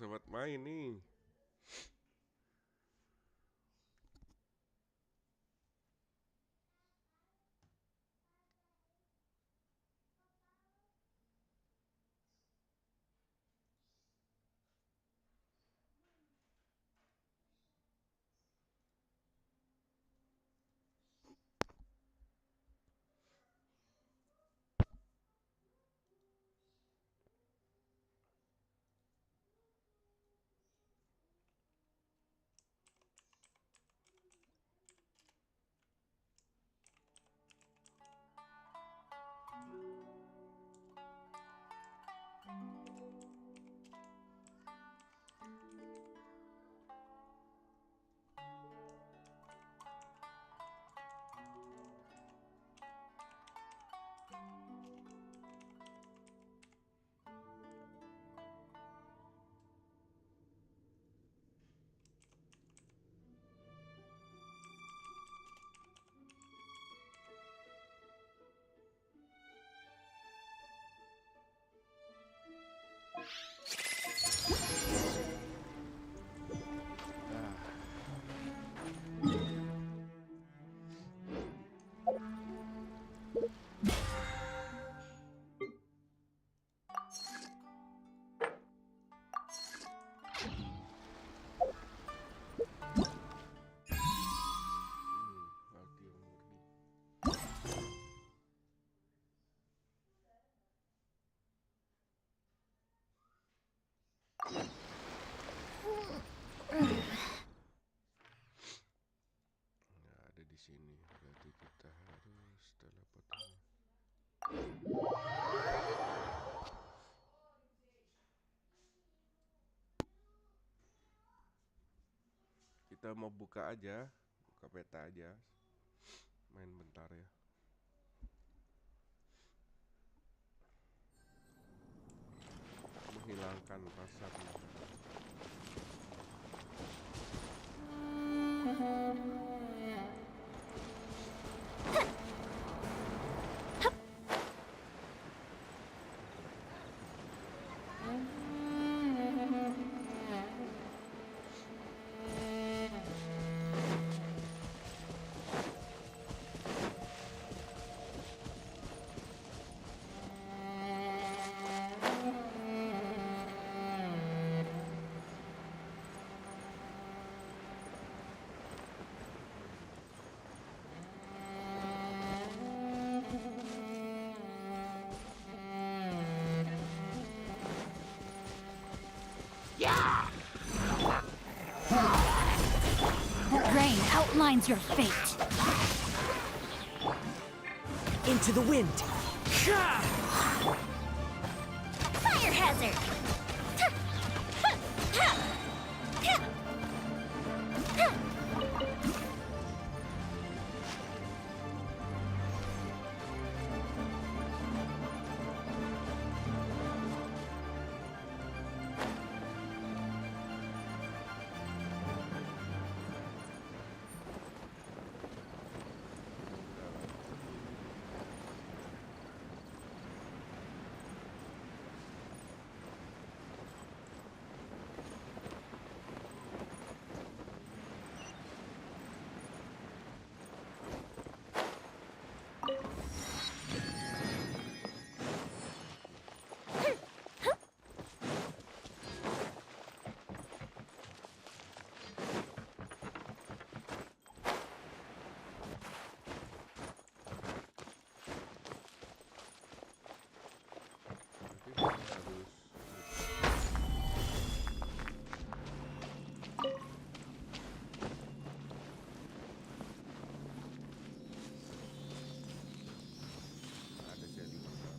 Selamat main nih. Lagi murni. Nggak ada di sini. Berarti kita harus teleport ini. Kita mau buka aja, buka peta aja. Main bentar ya. Menghilangkan rasa penasaran. Rain outlines your fate. Into the wind. Fire hazard. Berarti kita harus ada jadi pertama.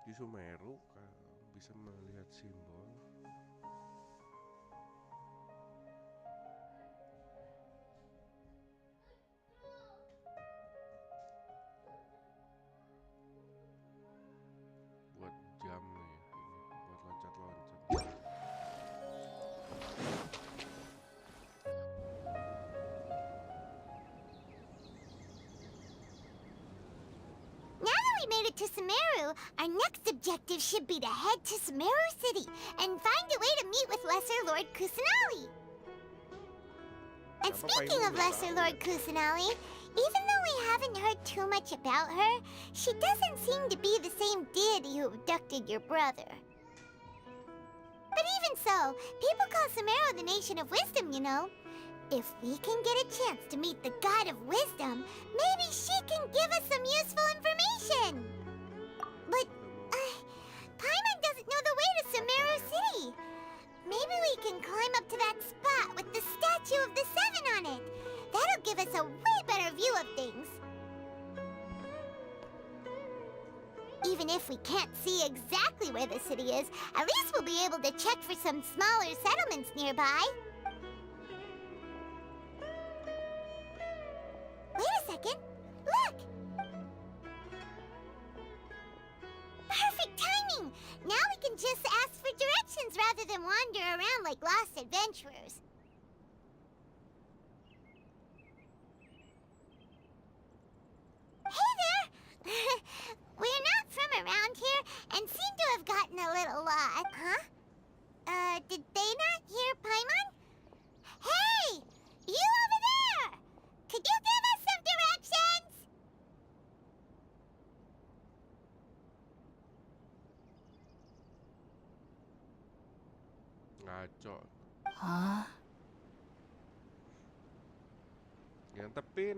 Di Sumeru bisa melihat simbol. to Sumeru, our next objective should be to head to Sumeru City and find a way to meet with Lesser Lord Kusanali. And Kenapa speaking Paimon of belum Lesser tahu Lord ya? Kusanali, even though we haven't heard too much about her, she doesn't seem to be the same deity who abducted your brother. But even so, people call Sumeru the Nation of Wisdom, you know. If we can get a chance to meet the God of Wisdom, maybe she can give us some useful information. But, Paimon doesn't know the way to Sumeru City. Maybe we can climb up to that spot with the statue of the Seven on it. That'll give us a way better view of things. Even if we can't see exactly where the city is, at least we'll be able to check for some smaller settlements nearby. Wait a second. Look! Perfect timing! Now we can just ask for directions rather than wander around like lost adventurers. Hey there! We're not from around here and seem to have gotten a little lost. Huh? Did they not hear Paimon? Hey! You over there! Could you give us some directions? Ngaco. Huh? Yang tepin.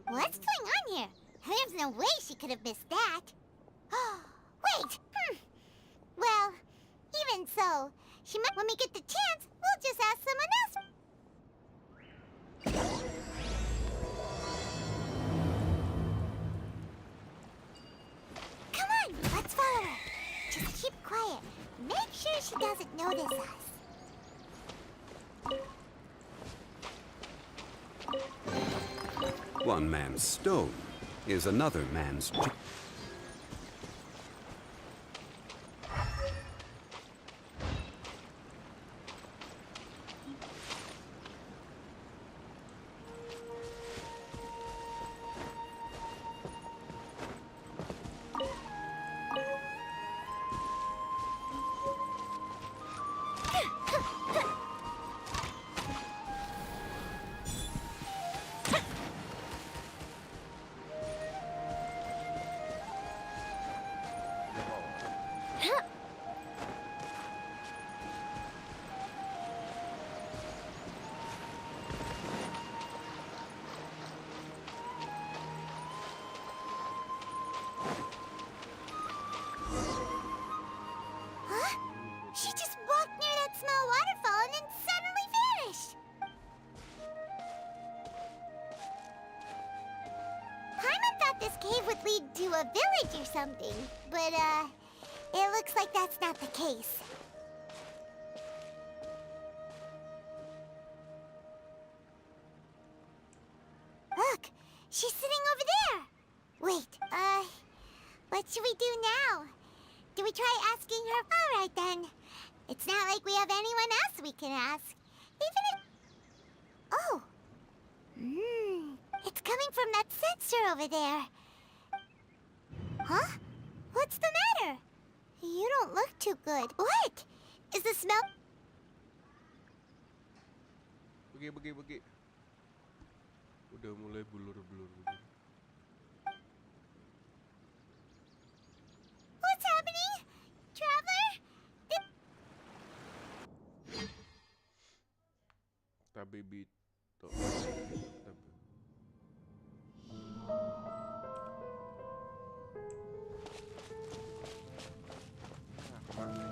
What's going on here? There's no way she could have missed that. Wait! Well, even so, she might. When we get the chance, we'll just ask someone else. Come on, let's follow her. Just keep quiet. Make sure she doesn't notice us. One man's stone is another man's... Huh? She just walked near that small waterfall and then suddenly vanished. Paimon thought this cave would lead to a village or something, but, it looks like that's not the case. Look, she's sitting over there. Wait, what should we do now? Do we try asking her? All right, then. It's not like we have anyone else we can ask. Even if... Oh. It's coming from that sensor over there. Huh? What's the matter? You don't look too good. What? Is the smell... Pergi. Udah mulai bulur-bulur begini. What's happening? Traveler? Tabi bito. Kemana?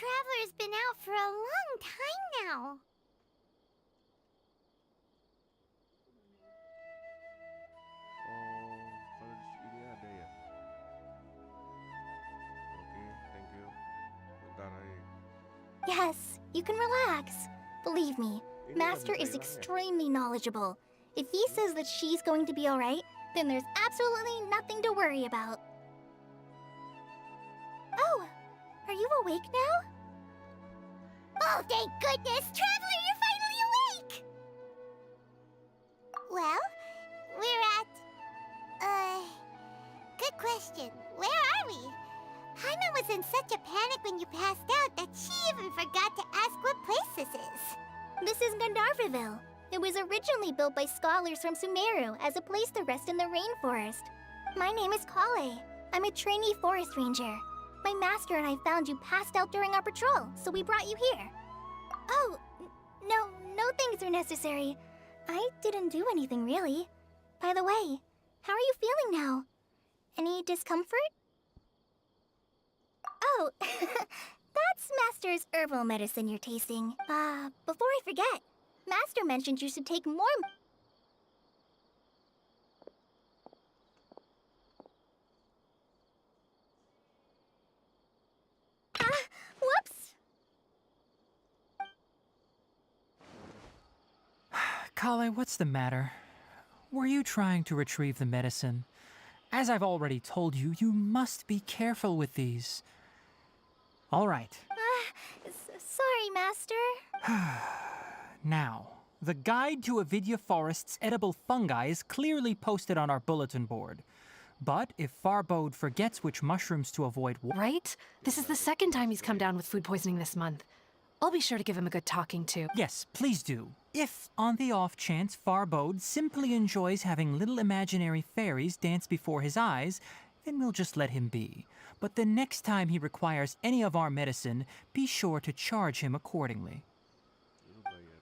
Traveler's been out for a long time now. Oh, kalau di sini ada ya. Oke, thank you. Bentar aja. Yes, you can relax. Believe me, Ini Master nggak bisa is hilang ya? extremely knowledgeable. If he says that she's going to be alright, then there's absolutely nothing to worry about. Oh, are you awake now? Oh, thank goodness! Traveler, you're finally awake! Well, we're at... Good question. Where are we? Paimon was in such a panic when you passed out that she even forgot to ask what place this is. This is Gandharvaville. It was originally built by scholars from Sumeru as a place to rest in the rainforest. My name is Kale. I'm a trainee forest ranger. My master and I found you passed out during our patrol, so we brought you here. Oh, no things are necessary. I didn't do anything really. By the way, how are you feeling now? Any discomfort? Oh, that's Master's herbal medicine you're tasting. Before I forget, Master mentioned you should take more... Whoops! Kale, what's the matter? Were you trying to retrieve the medicine? As I've already told you, you must be careful with these. All right. Sorry, Master. Now, the guide to Avidya Forest's edible fungi is clearly posted on our bulletin board. But if Farbode forgets which mushrooms to avoid... Right? This is the second time he's come down with food poisoning this month. I'll be sure to give him a good talking to. Yes, please do. If, on the off chance, Farbode simply enjoys having little imaginary fairies dance before his eyes, then we'll just let him be. But the next time he requires any of our medicine, be sure to charge him accordingly. Lu bayar.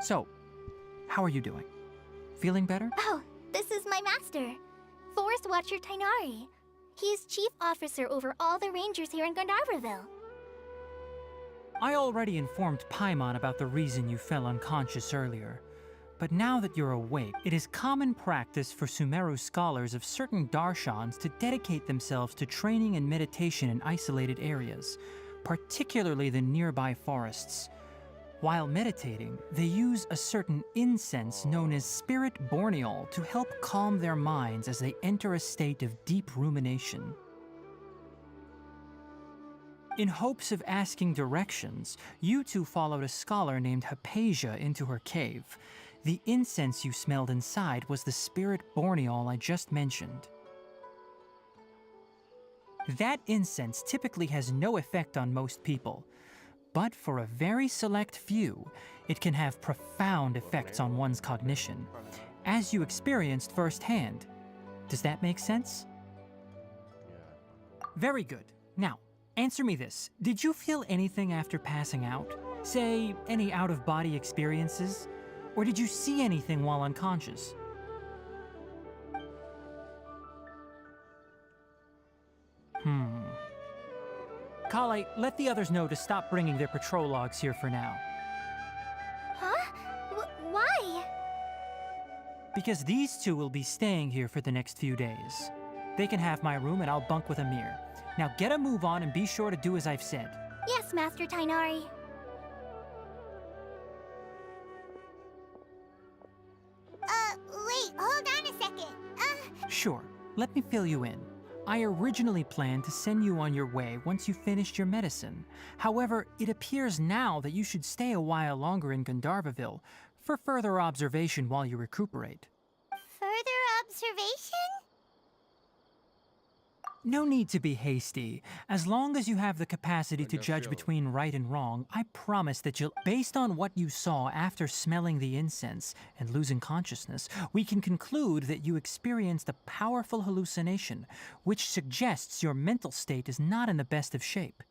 So, how are you doing? Feeling better? Oh, this is my master, Forest Watcher Tainari. He's chief officer over all the rangers here in Gandharvaville. I already informed Paimon about the reason you fell unconscious earlier. But now that you're awake, it is common practice for Sumeru scholars of certain darshans to dedicate themselves to training and meditation in isolated areas, particularly the nearby forests. While meditating, they use a certain incense known as spirit borneol to help calm their minds as they enter a state of deep rumination. In hopes of asking directions, you two followed a scholar named Hypatia into her cave. The incense you smelled inside was the spirit borneol I just mentioned. That incense typically has no effect on most people, but for a very select few, it can have profound effects on one's cognition, as you experienced firsthand. Does that make sense? Very good. Now, answer me this. Did you feel anything after passing out? Say, any out-of-body experiences? Or did you see anything while unconscious? Kale, let the others know to stop bringing their patrol logs here for now. Huh? Why? Because these two will be staying here for the next few days. They can have my room and I'll bunk with Amir. Now get a move on and be sure to do as I've said. Yes, Master Tainari. Wait, hold on a second. Sure, let me fill you in. I originally planned to send you on your way once you finished your medicine. However, it appears now that you should stay a while longer in Gandharvaville for further observation while you recuperate. Further observation? No need to be hasty. As long as you have the capacity to judge Gandharville. between right and wrong, I promise that you'll... Based on what you saw after smelling the incense and losing consciousness, we can conclude that you experienced a powerful hallucination, which suggests your mental state is not in the best of shape.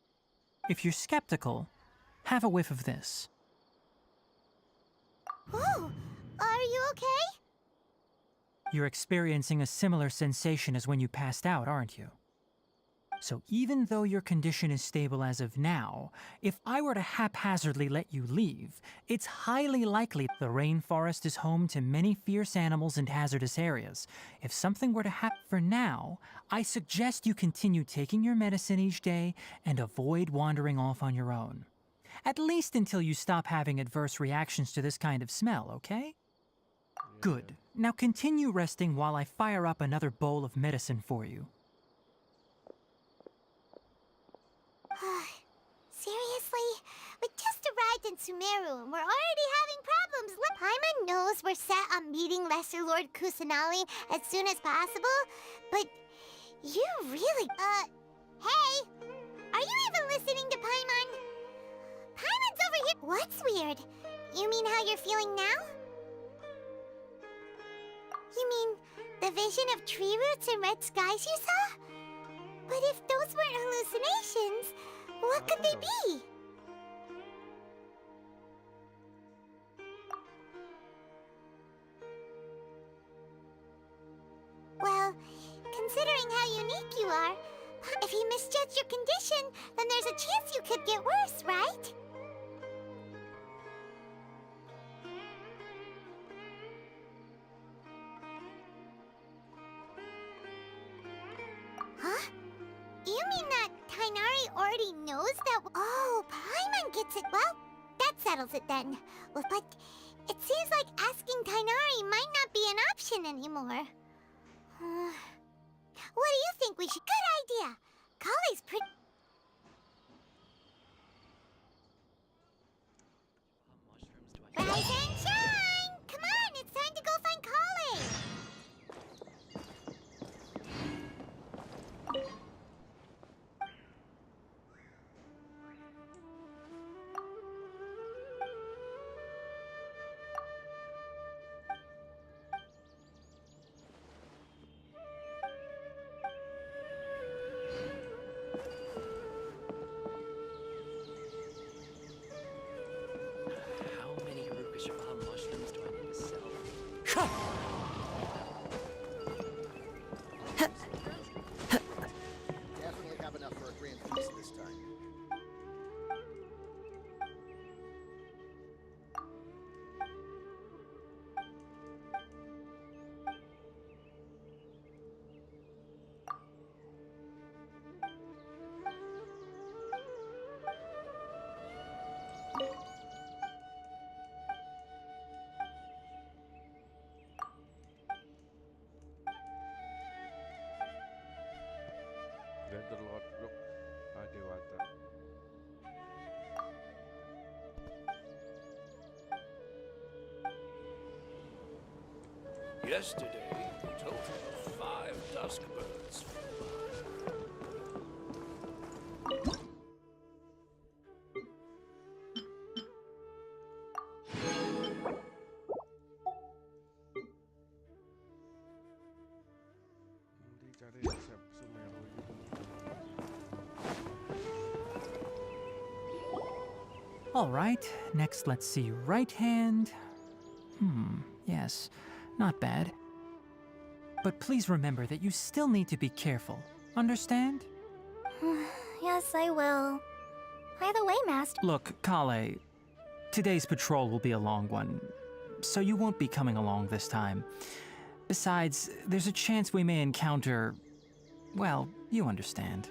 If you're skeptical, have a whiff of this. Ooh, Are you okay? You're experiencing a similar sensation as when you passed out, aren't you? So even though your condition is stable as of now, if I were to haphazardly let you leave, it's highly likely the rainforest is home to many fierce animals and hazardous areas. If something were to happen for now, I suggest you continue taking your medicine each day and avoid wandering off on your own. At least until you stop having adverse reactions to this kind of smell, okay? Good. Now continue resting while I fire up another bowl of medicine for you. Seriously? We just arrived in Sumeru and we're already having problems. Paimon knows we're set on meeting Lesser Lord Kusanali as soon as possible, but you really... hey! Are you even listening to Paimon? Paimon's over here... What's weird? You mean how you're feeling now? You mean the vision of tree roots and red skies you saw? But if those weren't hallucinations, what could they be? Well, considering how unique you are, if he misjudged your condition, then there's a chance you could get worse, right? Huh? You mean that Tainari already knows that... Oh, Paimon gets it. Well, that settles it then. Well, but it seems like asking Tainari might not be an option anymore. What do you think we should... Good idea! Kale's pretty... Rise and shine! Come on, it's time to go find Kale! How many Arukashaba mushrooms do I need to sell? Definitely have enough for a grand feast this time. Let the Lord look Adewata. Yesterday, a total of 5 dusk birds flew by. Hindi cari resep Sumeru gitu. All right, next let's see right hand. Yes, not bad. But please remember that you still need to be careful. Understand? Yes, I will. By the way, Master... Look, Kale, today's patrol will be a long one, so you won't be coming along this time. Besides, there's a chance we may encounter... well, you understand.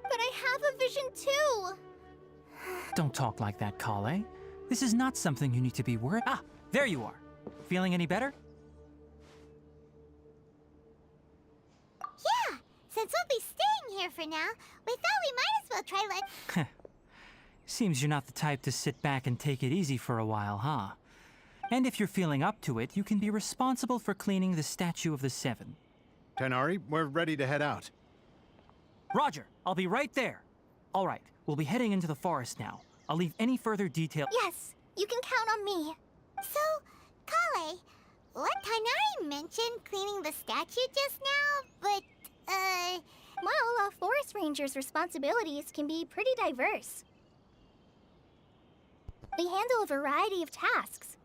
But I have a vision too! Don't talk like that, Kale. This is not something you need to be worried... Ah, there you are. Feeling any better? Yeah, since we'll be staying here for now, we thought we might as well try let... Seems you're not the type to sit back and take it easy for a while, huh? And if you're feeling up to it, you can be responsible for cleaning the Statue of the Seven. Tainari, we're ready to head out. Roger, I'll be right there. All right, we'll be heading into the forest now. I'll leave any further detail... Yes, you can count on me. So, Kale, let Tainari mention cleaning the statue just now, but, Well, a forest ranger's responsibilities can be pretty diverse. They handle a variety of tasks,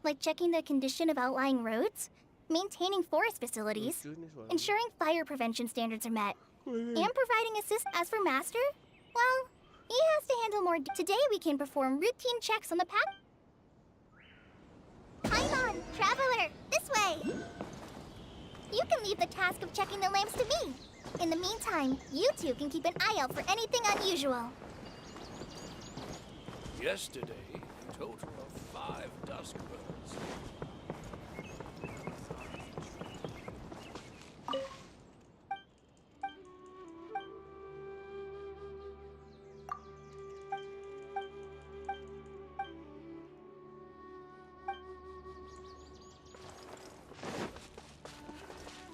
like checking the condition of outlying roads, maintaining forest facilities, Lucu nih suaranya. ensuring fire prevention standards are met, and providing assist. As for Master, well, he has to handle more. Today we can perform routine checks on the path. Paimon, Traveler, this way! You can leave the task of checking the lamps to me. In the meantime, you two can keep an eye out for anything unusual. Yesterday, a total of 5 dusk birds.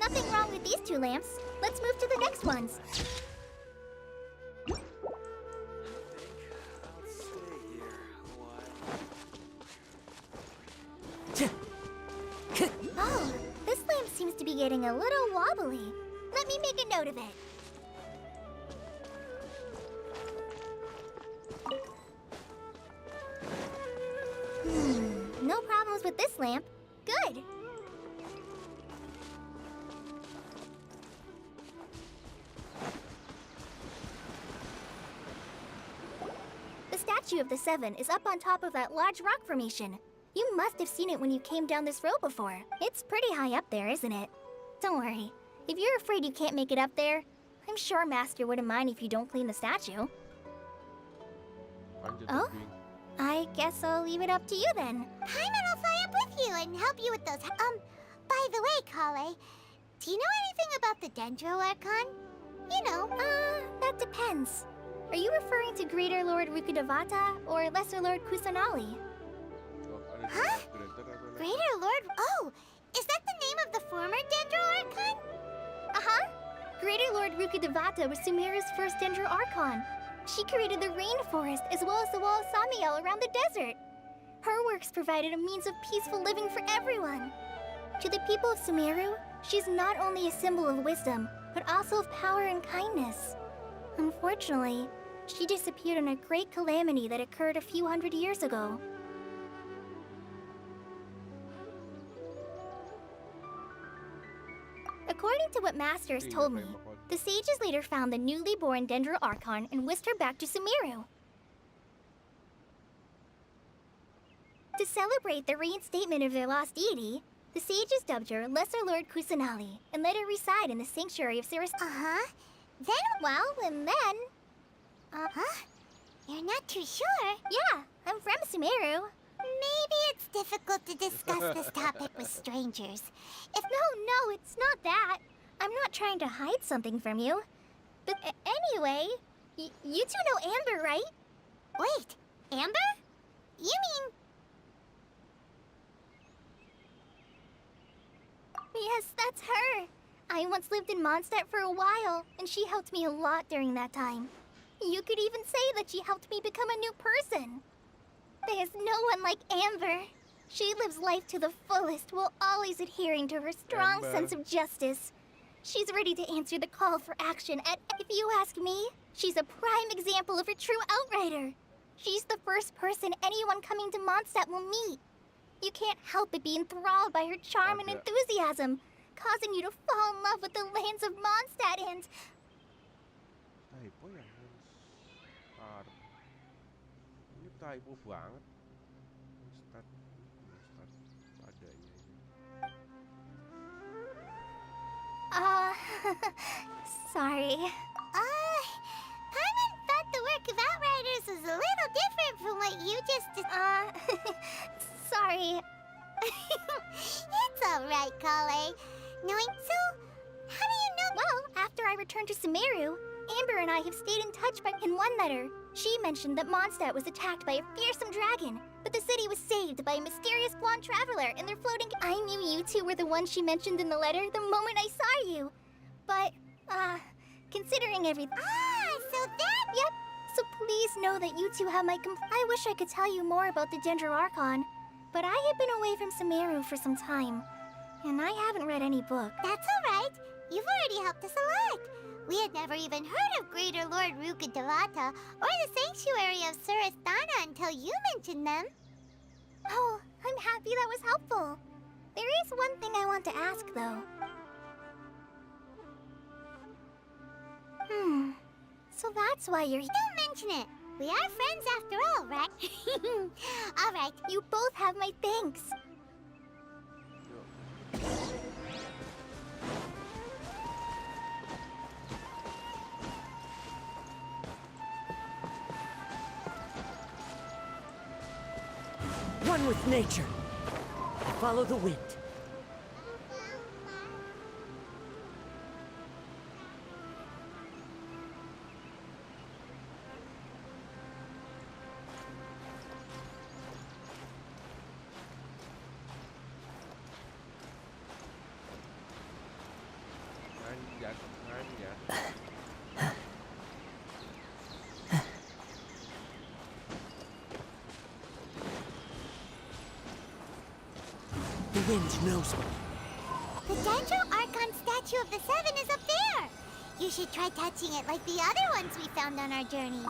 Nothing wrong with these 2 lamps. Let's move to the next ones. Oh, this lamp seems to be getting a little wobbly. Let me make a note of it. No problems with this lamp. Good. The statue of the Seven is up on top of that large rock formation. You must have seen it when you came down this road before. It's pretty high up there, isn't it? Don't worry. If you're afraid you can't make it up there, I'm sure Master wouldn't mind if you don't clean the statue. Panjat Oh? tebing. I guess I'll leave it up to you then. Paimon will fly up with you and help you with those. By the way, Kale, do you know anything about the Dendro Archon? You know, That depends. Are you referring to Greater Lord Rukudavata or Lesser Lord Kusanali? Oh, ada Hah? dua greater atau less? Greater Lord. Oh, is that the name of the former Dendro Archon? Uh-huh. Greater Lord Rukudavata was Sumeru's first Dendro Archon. She created the rainforest as well as the wall of Samiel around the desert. Her works provided a means of peaceful living for everyone. To the people of Sumeru, she's not only a symbol of wisdom, but also of power and kindness. Unfortunately, she disappeared in a great calamity that occurred a few hundred years ago. According to what Master has told me, the sages later found the newly born Dendro Archon and whisked her back to Sumeru. To celebrate the reinstatement of their lost deity, the sages dubbed her Lesser Lord Kusanali and let her reside in the sanctuary of Cirrus. Then, Well, and then... you're not too sure. Yeah, I'm from Sumeru. Maybe it's difficult to discuss this topic with strangers. No, it's not that. I'm not trying to hide something from you. But anyway, you two know Amber, right? Wait, Amber? You mean... Yes, that's her. I once lived in Mondstadt for a while, and she helped me a lot during that time. You could even say that she helped me become a new person. There's no one like Amber. She lives life to the fullest while always adhering to her strong Amber. sense of justice. She's ready to answer the call for action if you ask me, she's a prime example of a true outrider. She's the first person anyone coming to Mondstadt will meet. You can't help but be enthralled by her charm and Ada. enthusiasm, causing you to fall in love with the lands of Mondstadt and... Typo ya, Star. Ini typo banget. Start padanya ini. Sorry. Paimon thought the work of Outriders was a little different from what you just... Sorry. It's alright, Kale. So, how do you know... Well, after I returned to Sumeru, Amber and I have stayed in touch in one letter. She mentioned that Mondstadt was attacked by a fearsome dragon, but the city was saved by a mysterious blonde traveler and their floating... I knew you two were the ones she mentioned in the letter the moment I saw you. But, considering everything... So that... Yep. So please know that you two have my I wish I could tell you more about the Dendro Archon, but I have been away from Sumeru for some time, and I haven't read any book. That's alright. You've already helped us a lot. We had never even heard of Greater Lord Rukudavata or the Sanctuary of Surasthana until you mentioned them. Oh, I'm happy that was helpful. There is one thing I want to ask, though. So that's why you're... Don't mention it. We are friends after all, right? All right. You both have my thanks. One with nature. I follow the wind. Manjat, manjat. The wind knows me. The Dendro Archon statue of the Seven is up there. You should try touching it like the other ones we found on our journey.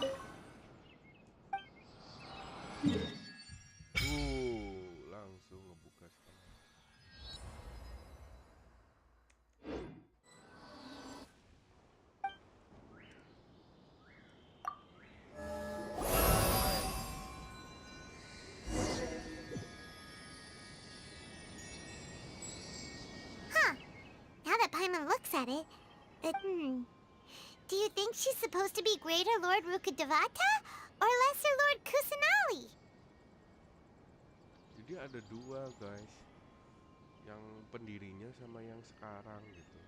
Langsung ngebuka sekarang. Huh. Now that Paimon looks at it, do you think she's supposed to be Greater Lord Rukkhadevata or Lesser Lord Kusanali? Jadi ada dua guys, yang pendirinya sama yang sekarang gitu.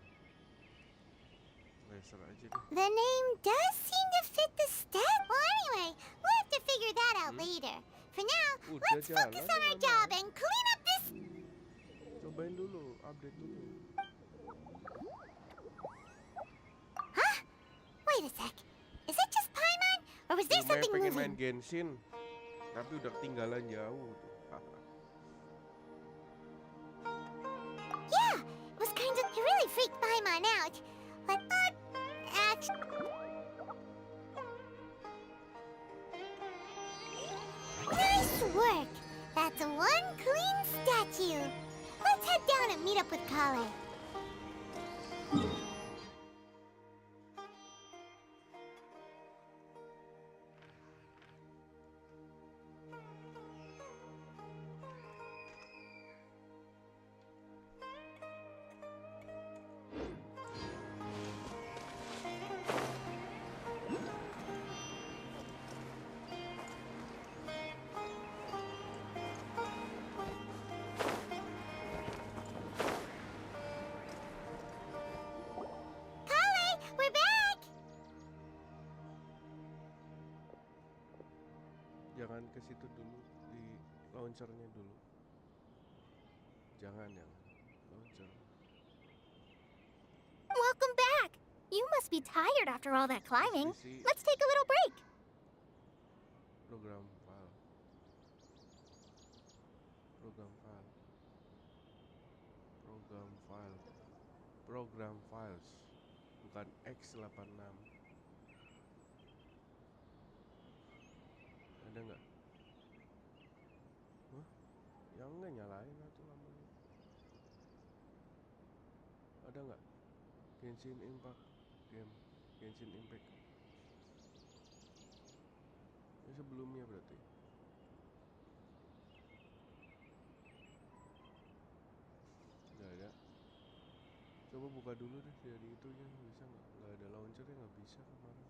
Laser aja deh. The name does seem to fit the stat. Well, anyway, we'll have to figure that out later. For now, let's focus on our job and clean up this. Cobain dulu, update dulu. Huh? Wait a sec. Is it just Paimon, or was there something pengen moving? main Genshin, tapi udah ketinggalan jauh tuh. Yeah, it was kind of. It really freaked Paimon out. But, nice work. That's one clean statue. Let's head down and meet up with Kale. Jangan ke situ dulu, di launchernya dulu. Jangan launcher. Welcome back! You must be tired after all that climbing. Let's take a little break. Program file. Program files. Bukan X86. Ada nggak? Hah? Yang nggak nyalain atau lamanya? Ada nggak? Genshin Impact game, Genshin Impact. Ini sebelumnya berarti. Nggak ada. Coba buka dulu deh dari itunya, bisa nggak? Nggak ada launchernya, nggak bisa kemarin.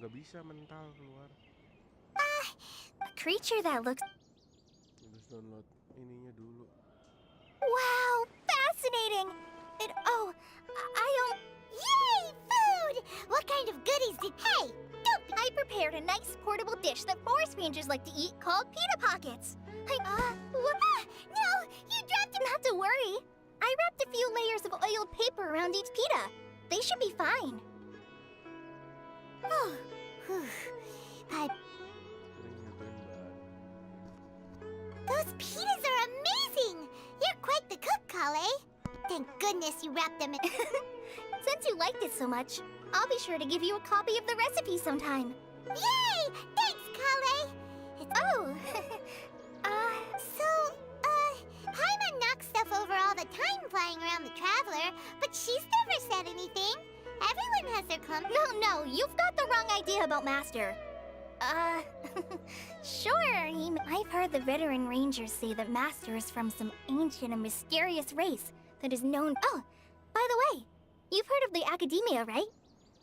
Nggak bisa mental keluar. A creature that looks... Terus download ininya dulu. Wow, fascinating! Yay, food! What kind of goodies did... Hey, don't... I prepared a nice portable dish that forest rangers like to eat called pita pockets. What? No, you dropped it. Not to worry. I wrapped a few layers of oiled paper around each pita. They should be fine. Oh, Those pitas are amazing! You're quite the cook, Kale. goodness you wrapped them in. Since you liked it so much, I'll be sure to give you a copy of the recipe sometime. Yay! Thanks, Kale! Oh! Paimon knocks stuff over all the time flying around the Traveler, but she's never said anything. Everyone has their No, you've got the wrong idea about Master. Sure, I've heard the veteran rangers say that Master is from some ancient and mysterious race that is known. Oh, by the way, you've heard of the Academia, right?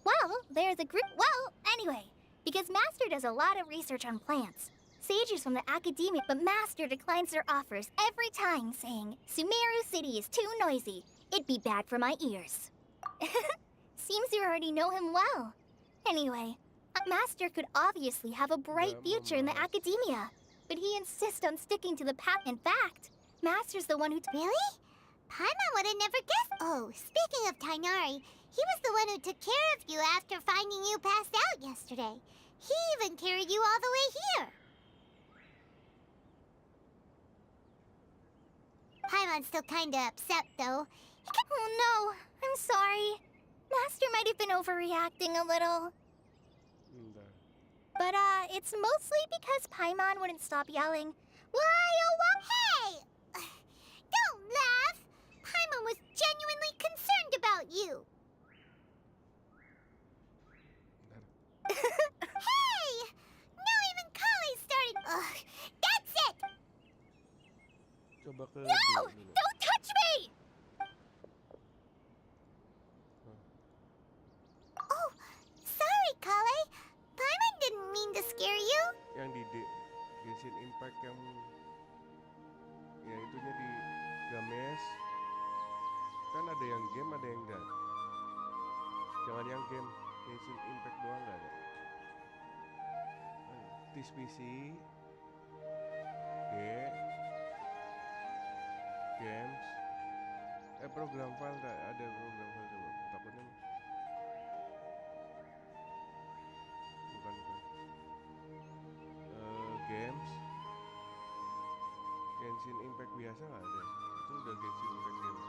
Well, there's a group. Well, anyway, because Master does a lot of research on plants. Sages from the Academia, but Master declines their offers every time, saying, Sumeru City is too noisy. It'd be bad for my ears. Seems you already know him well. Anyway, Master could obviously have a bright future in the Academia, but he insists on sticking to the path. In fact, Master's the one who... Really? Paimon would have never guessed. Oh, speaking of Tainari, he was the one who took care of you after finding you passed out yesterday. He even carried you all the way here. Paimon's still kinda upset, though. Oh no, I'm sorry. Master might have been overreacting a little. But, it's mostly because Paimon wouldn't stop yelling, Why, oh, why? Hey! Don't laugh! Paimon was genuinely concerned about you. Hey! Now even Kale's starting... Ugh, that's it! Coba ke No! Don't touch me! Oh, sorry, Kale. Paimon didn't mean to scare you. Yang di Genshin Impact yang itunya di Games kan ada yang game ada yang enggak. Jangan yang game Genshin Impact doang nggak ada. TSPC D Games program file nggak ada program file coba takutnya bukan Games Genshin Impact biasa nggak ada, itu udah Genshin Impact game.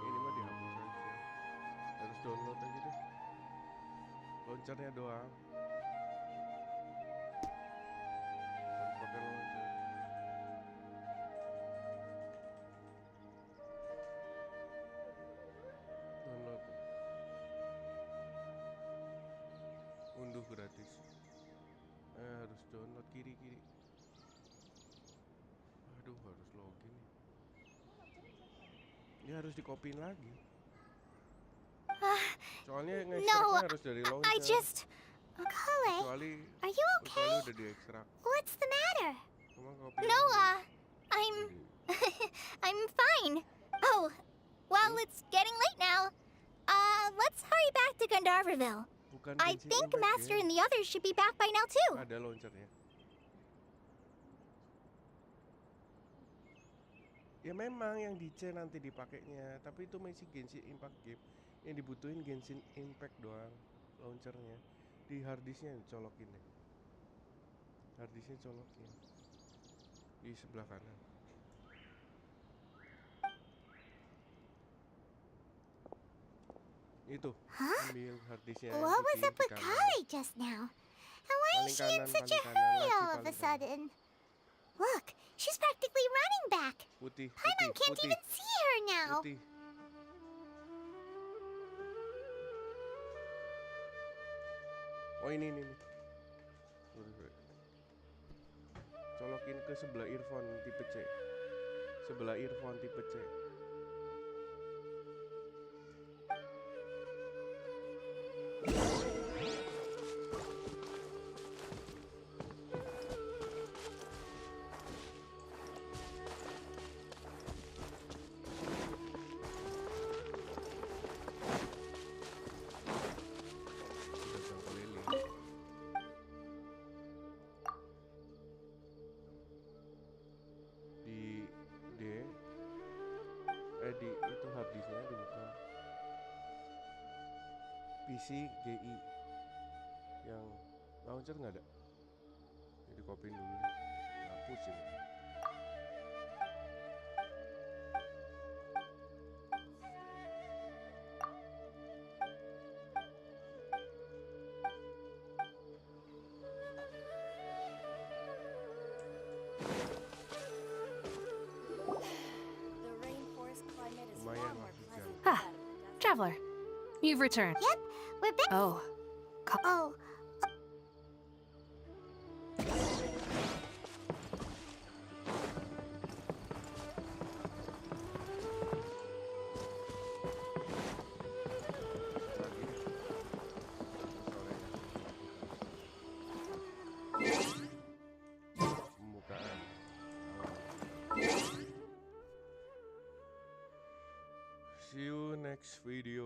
Ini mah dihapus aja, harus download aja deh, launchernya doang, harus pakai launcher. Download, unduh gratis. Harus download kiri. Aduh, harus login. Ini harus dikopiin lagi. Soalnya ngekstraknya harus dari launcher. I just... Kecuali are you okay? udah diekstrak. What's the matter? No, I'm fine. Oh, well, it's getting late now. Let's hurry back to Gandharville. I think Master and the others should be back by now, too. Ada launchernya. Ya memang yang di C nanti dipakainya, tapi itu masih Genshin Impact game. Yang dibutuhin Genshin Impact doang, launchernya. Di harddisknya colokin deh. Harddisknya colokin di sebelah kanan. Itu, ambil harddisknya. What was up with Kale just now? And why is she in such a hurry all of a sudden? Look, she's practically running back. Paimon can't even see her now. Putih. Oh ini. Colokin ke sebelah earphone tipe C. Sebelah earphone tipe C. Itu harddisknya dibuka. PC GI yang launcher nggak ada, jadi kopiin dulu deh, hapusin. Traveler, you've returned. Yep, we're back. Oh. Oh, Pembukaan. See you next video.